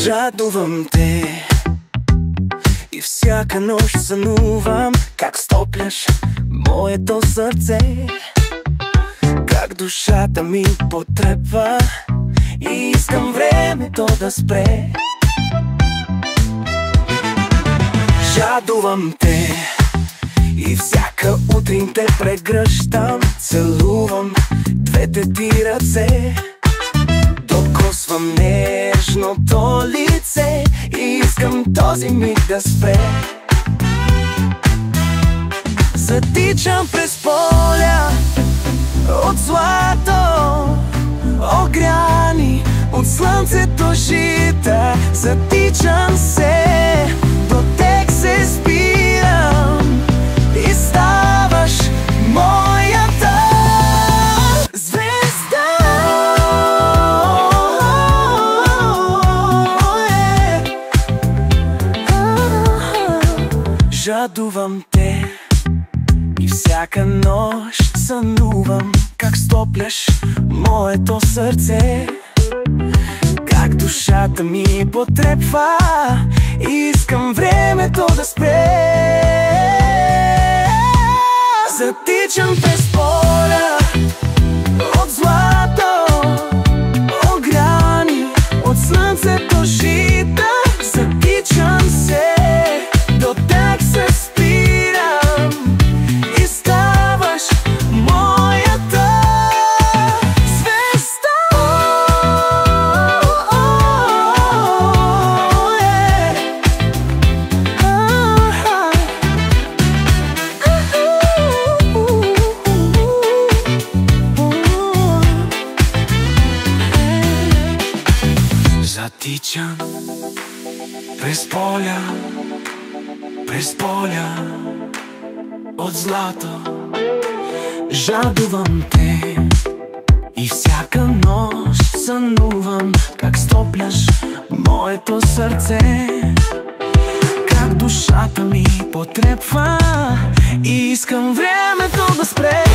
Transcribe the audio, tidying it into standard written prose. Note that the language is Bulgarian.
Жадувам те и всяка нощ сънувам как стопляш моето сърце, как душата ми потрепва и искам времето да спре. Жадувам те и всяка утрин те прегръщам, целувам двете ти ръце, докосвам нежното лице и искам този миг да спре. Затичам през поля от злато, огряни от слънцето жита. Затичам се, до теб се спирам и ставаш моята звезда. Жадувам те и всяка нощ сънувам как стопляш моето сърце, как душата ми потрепва и искам времето да спре. Затичам през поля от злато, ограни от слънцето жита. Затичам се, до тях се спирам и ставаш моята звезда. Затичам през поля от злато. Жадувам те и всяка нощ сънувам как стопляш моето сърце, как душата ми потрепва и искам времето да спре.